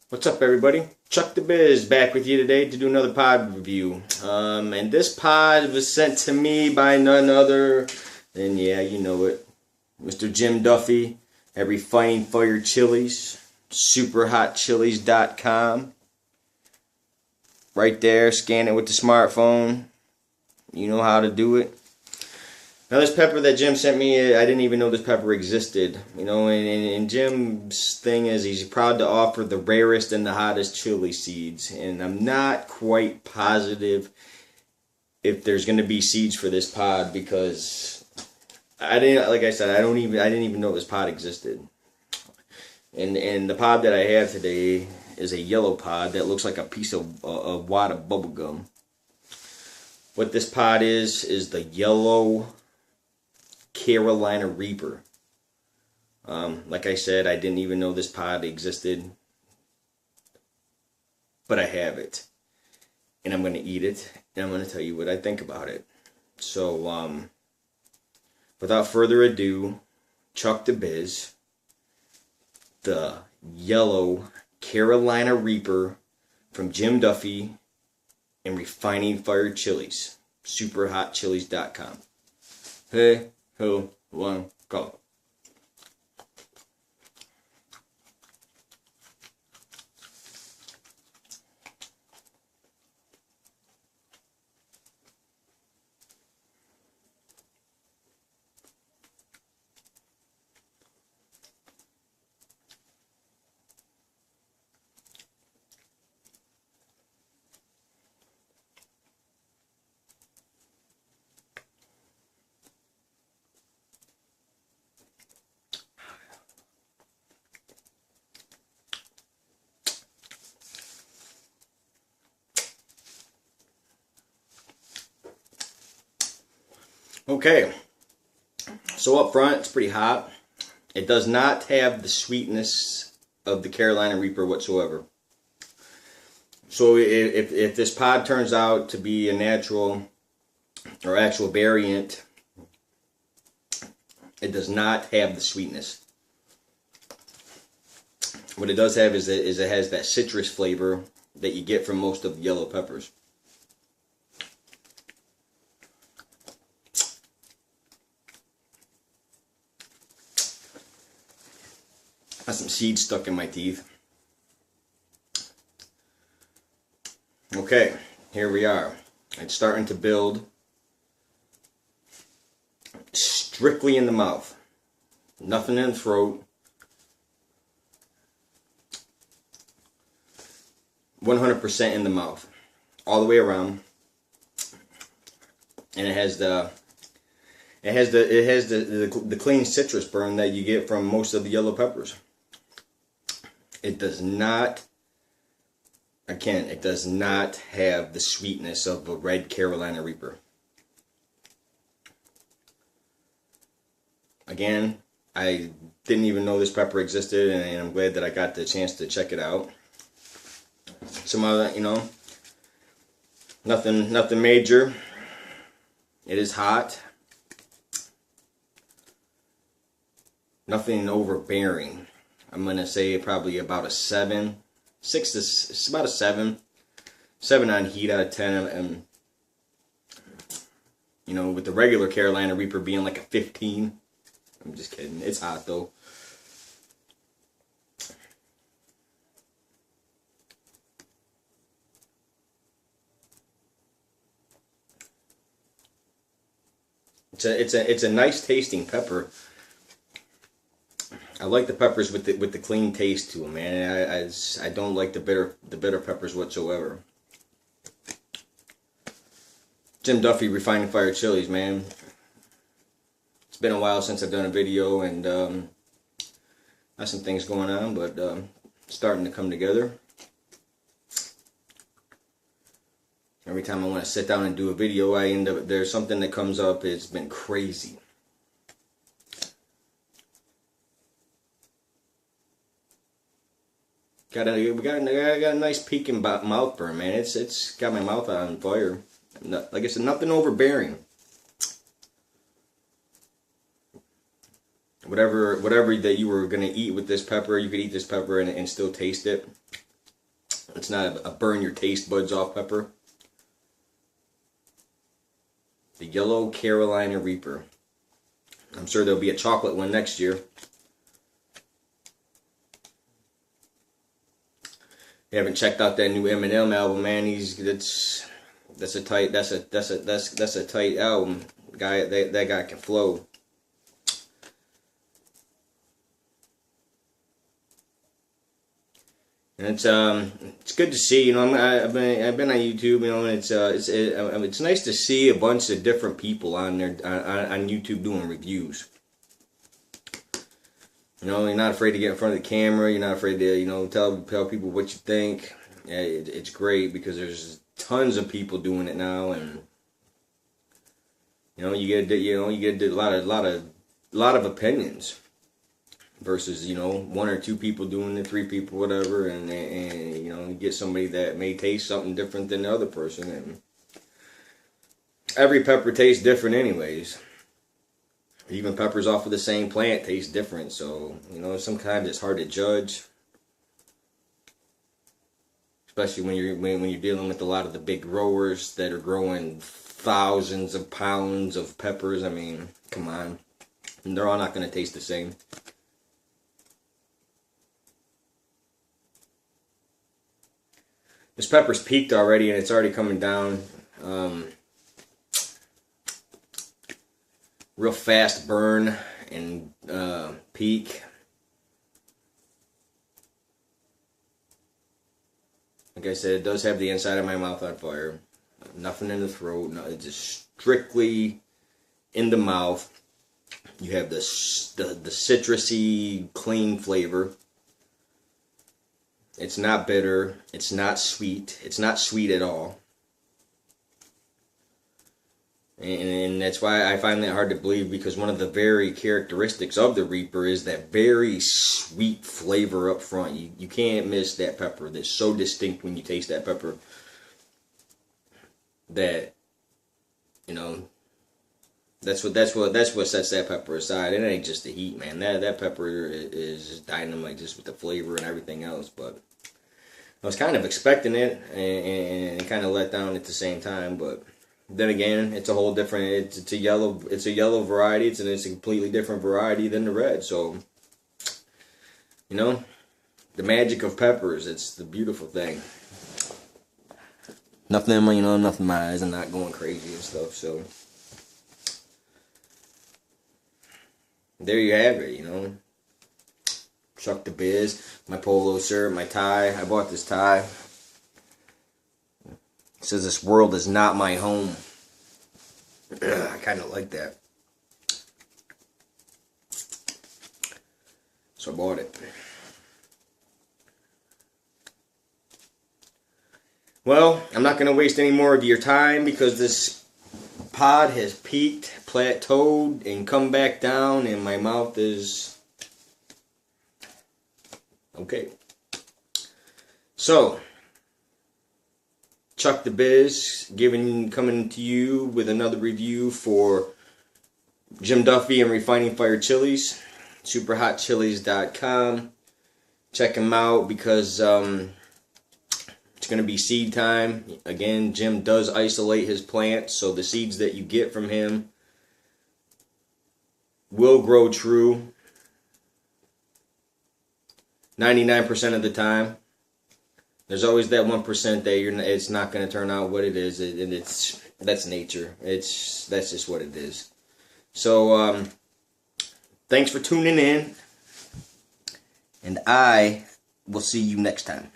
What's up, everybody? Chuck the Biz back with you today to do another pod review. And this pod was sent to me by none other than, yeah, you know it, Mr. Jim Duffy at Refining Fire Chilies, superhotchilies.com. Right there, scan it with the smartphone. You know how to do it. Now, this pepper that Jim sent me, I didn't even know this pepper existed. You know, and Jim's thing is he's proud to offer the rarest and the hottest chili seeds. And I'm not quite positive if there's going to be seeds for this pod because I didn't, like I said, I didn't even know this pod existed. And the pod that I have today is a yellow pod that looks like a piece of a wad of bubble gum. What this pod is the yellow Carolina Reaper. Like I said, I didn't even know this pod existed, but I have it, and I'm going to eat it, and I'm going to tell you what I think about it. So, without further ado, Chuck the Biz, the yellow Carolina Reaper from Jim Duffy and Refining Fire Chilies, superhotchilies.com. Hey. 2, 1, go. Okay, so up front, it's pretty hot. It does not have the sweetness of the Carolina Reaper whatsoever. So if this pod turns out to be a natural or actual variant, it does not have the sweetness. What it does have is it has that citrus flavor that you get from most of the yellow peppers. Got some seeds stuck in my teeth. Okay, here we are. It's starting to build strictly in the mouth. Nothing in the throat. 100% in the mouth. All the way around. And it has the clean citrus burn that you get from most of the yellow peppers. It does not, again, it does not have the sweetness of a red Carolina Reaper. Again, I didn't even know this pepper existed, and I'm glad that I got the chance to check it out. Some other, nothing major. It is hot. Nothing overbearing. I'm going to say probably about a 7. It's about a 7. 7 on heat out of 10. And, with the regular Carolina Reaper being like a 15. I'm just kidding. It's hot, though. It's a nice tasting pepper. I like the peppers with the clean taste to them, man. I don't like the bitter peppers whatsoever. Jim Duffy, Refining Fire Chilies, man. It's been a while since I've done a video, and got some things going on, but starting to come together. Every time I want to sit down and do a video, there's something that comes up. It's been crazy. Got a nice peeking mouth burn, man. It's got my mouth on fire. Like I said, nothing overbearing. Whatever that you were gonna eat with this pepper, you could eat this pepper and still taste it. It's not a burn your taste buds off pepper. The Yellow Carolina Reaper. I'm sure there'll be a chocolate one next year. You haven't checked out that new Eminem album, man? That's a tight album. That guy can flow. And it's good to see, you know. I've been on YouTube, you know, and it's nice to see a bunch of different people on there on YouTube doing reviews. You know, you're not afraid to get in front of the camera. You're not afraid to, you know, tell people what you think. Yeah, it's great because there's tons of people doing it now, and you know, you get a lot of opinions. Versus, you know, one or two people doing it, three people, whatever, and you know, you get somebody that may taste something different than the other person, and every pepper tastes different anyways. Even peppers off of the same plant taste different, so, you know, sometimes it's hard to judge. Especially when you're dealing with a lot of the big growers that are growing thousands of pounds of peppers. I mean, come on. And they're all not going to taste the same. This pepper's peaked already, and it's already coming down. Real fast burn and peak. Like I said, it does have the inside of my mouth on fire. Nothing in the throat. No, it's just strictly in the mouth. You have the citrusy, clean flavor. It's not bitter. It's not sweet. It's not sweet at all. And that's why I find that hard to believe, because one of the very characteristics of the Reaper is that very sweet flavor up front. You can't miss that pepper. That's so distinct when you taste that pepper that, you know, that's what sets that pepper aside. It ain't just the heat, man. That pepper is dynamite just with the flavor and everything else. But I was kind of expecting it and kind of let down at the same time. But then again, it's a whole different. It's a yellow variety. It's a completely different variety than the red. So, you know, the magic of peppers. It's the beautiful thing. Nothing in my eyes. I'm not going crazy and stuff. So there you have it. You know, Chuck the Biz, my polo shirt, my tie. I bought this tie. It says, "This world is not my home." I kind of like that. So I bought it. Well, I'm not going to waste any more of your time because this pod has peaked, plateaued, and come back down, and my mouth is okay. So, Chuck the Biz coming to you with another review for Jim Duffy and Refining Fire Chilies, superhotchilies.com. Check him out because it's going to be seed time. Again, Jim does isolate his plants, so the seeds that you get from him will grow true 99% of the time. There's always that 1% that it's not going to turn out what it is, and that's nature. That's just what it is. So thanks for tuning in, and I will see you next time.